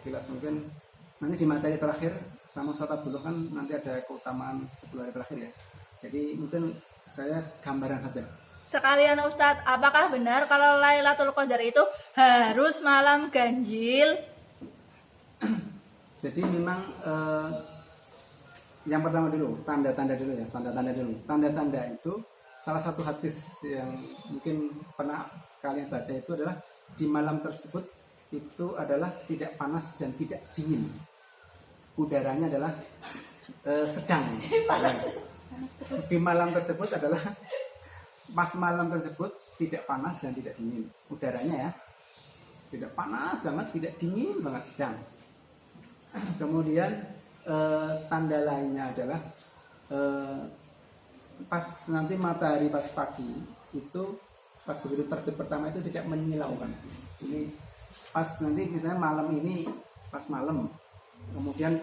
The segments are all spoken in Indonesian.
sekilas mungkin nanti di materi terakhir sama Ustaz Abdullah kan nanti ada keutamaan 10 hari terakhir ya. Jadi mungkin saya gambaran saja. Sekalian Ustadz, apakah benar kalau Lailatul Qadar itu harus malam ganjil? Jadi memang yang pertama dulu tanda-tanda dulu ya, tanda-tanda dulu. Tanda-tanda itu salah satu hadis yang mungkin pernah kalian baca itu adalah di malam tersebut itu adalah tidak panas dan tidak dingin. Udaranya adalah sedang. Di malam tersebut adalah pas malam tersebut tidak panas dan tidak dingin. Udaranya ya tidak panas banget, tidak dingin banget, sedang. Kemudian tanda lainnya adalah pas nanti matahari pas pagi itu pas begitu terbit pertama itu tidak menyilaukan. Ini pas nanti misalnya malam ini pas malam, kemudian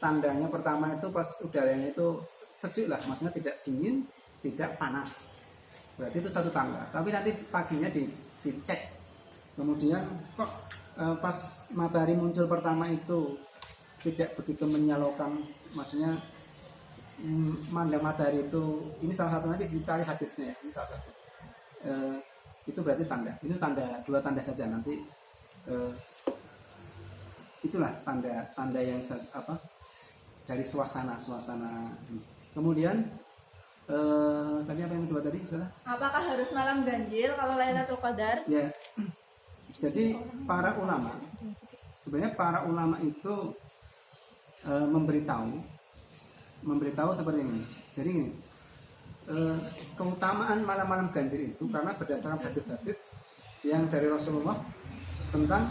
tandanya pertama itu pas udaranya itu sejuk lah, maksudnya tidak dingin, tidak panas. Berarti itu satu tanda. Tapi nanti paginya dicek. Kemudian kok pas matahari muncul pertama itu tidak begitu menyilaukan, maksudnya mandang matahari itu, ini salah satu nanti dicari hadisnya ya, ini salah satu. Itu berarti tanda. Itu tanda, dua tanda saja nanti. Itulah tanda yang apa dari suasana. Kemudian tadi apa yang kedua tadi? Salah? Apakah harus malam ganjil kalau Lailatul Qadar? Ya. Jadi para ulama, sebenarnya para ulama itu memberitahu seperti ini. Jadi ini, keutamaan malam-malam ganjil itu karena berdasarkan hadis-hadis yang dari Rasulullah tentang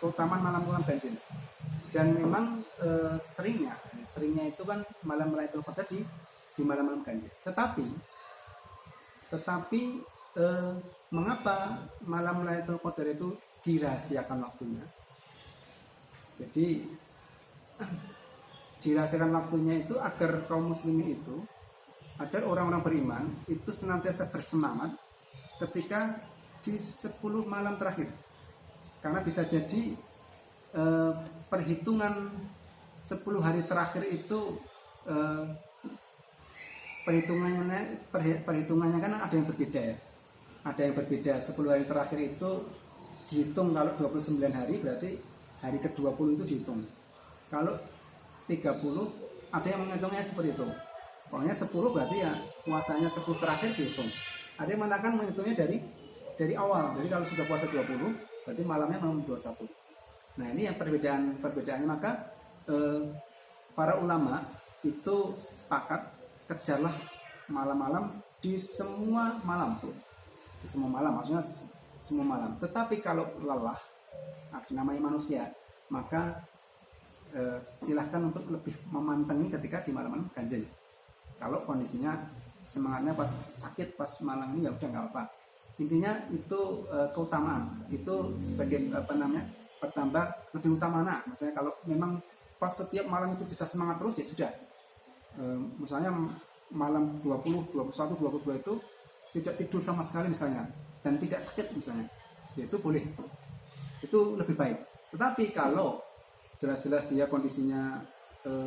keutamaan malam-malam ganjil. Dan memang seringnya itu kan malam Lailatul Qadar di malam-malam ganjil. Tetapi mengapa malam Lailatul Qadar itu dirahasiakan waktunya? Jadi dirahasiakan waktunya itu agar kaum muslimin itu, agar orang-orang beriman itu senantiasa bersemangat ketika di 10 malam terakhir. Karena bisa jadi perhitungan 10 hari terakhir itu perhitungannya kan ada yang berbeda ya. Ada yang berbeda. 10 hari terakhir itu dihitung, kalau 29 hari berarti hari ke-20 itu dihitung. Kalau 30 ada yang menghitungnya seperti itu. Pokoknya 10 berarti ya puasanya 10 terakhir dihitung. Ada yang mengatakan menghitungnya dari awal. Jadi kalau sudah puasa 20 berarti malamnya malam 21. Nah, ini yang perbedaannya. Maka para ulama itu sepakat kejarlah malam-malam di semua malam tuh. Di semua malam, maksudnya semua malam. Tetapi kalau lelah, namanya manusia, maka silahkan untuk lebih memantengi ketika di malam-malam ganjil. Kalau kondisinya semangatnya pas sakit, pas malam ini ya udah nggak apa. Intinya itu keutamaan, itu sebagai pertambah lebih utama. Nah, misalnya kalau memang pas setiap malam itu bisa semangat terus ya sudah. Misalnya malam 20, 21, 22 itu tidak tidur sama sekali misalnya dan tidak sakit misalnya, ya itu boleh, itu lebih baik. Tetapi kalau jelas-jelas dia kondisinya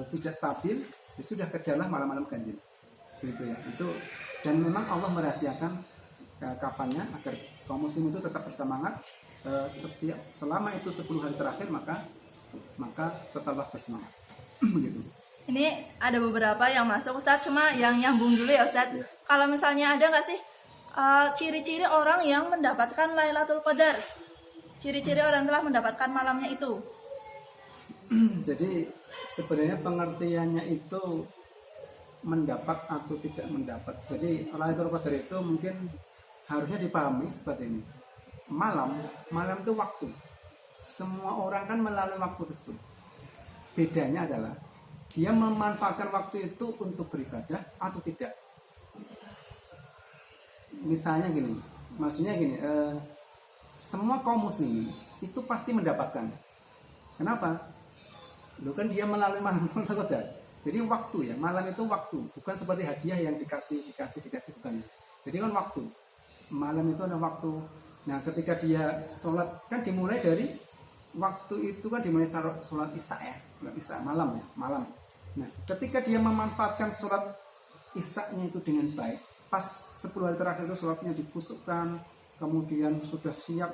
tidak stabil, ya sudah kejarlah malam-malam ganjil seperti itu ya. Itu, dan memang Allah merahasiakan kapannya agar kaum muslim itu tetap bersemangat selama itu 10 hari terakhir, maka tetaplah bersemangat. Begitu. Ini ada beberapa yang masuk Ustadz, cuma yang nyambung dulu ya Ustadz. Ya. Kalau misalnya ada nggak sih ciri-ciri orang yang mendapatkan Lailatul Qadar? Ciri-ciri orang telah mendapatkan malamnya itu. Jadi sebenarnya pengertiannya itu mendapat atau tidak mendapat. Jadi Lailatul Qadar itu mungkin harusnya dipahami seperti ini. Malam itu waktu. Semua orang kan melalui waktu tersebut. Bedanya adalah dia memanfaatkan waktu itu untuk beribadah atau tidak. Misalnya gini, maksudnya gini, semua kaum muslimin itu pasti mendapatkan. Kenapa? Loh kan dia melalui malam Qadar. Jadi waktu ya, malam itu waktu, bukan seperti hadiah yang dikasih bukan. Jadi kan waktu. Malam itu ada waktu. Nah, ketika dia sholat kan dimulai dari waktu itu kan dimulai sholat isya ya, sholat isya malam ya, malam. Nah, ketika dia memanfaatkan sholat isya-nya itu dengan baik, pas 10 hari terakhir itu sholatnya dikusukkan, kemudian sudah siap,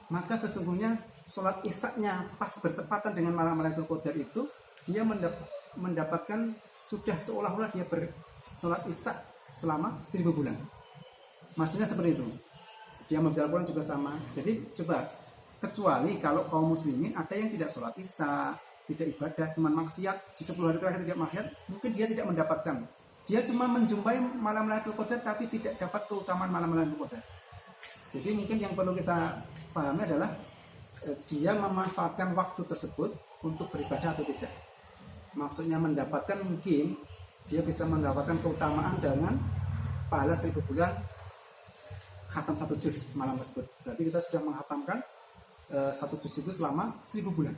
maka sesungguhnya sholat isya-nya pas bertepatan dengan malam Lailatul Qadar itu, dia mendapatkan sudah seolah-olah dia bersolat isya selama 1000 bulan. Maksudnya seperti itu. Dia membaca Al-Quran juga sama. Jadi coba, kecuali kalau kaum muslimin ada yang tidak sholat isya, tidak ibadah, cuma maksiat, di 10 hari terakhir tidak maksiat, mungkin dia tidak mendapatkan. Dia cuma menjumpai malam Lailatul Qadar tapi tidak dapat keutamaan malam Lailatul Qadar. Jadi mungkin yang perlu kita pahami adalah dia memanfaatkan waktu tersebut untuk beribadah atau tidak. Maksudnya mendapatkan, mungkin dia bisa mendapatkan keutamaan dengan pahala 1000 bulan khatam 1 juz malam tersebut. Berarti kita sudah menghatamkan 1 juz itu selama 1000 bulan.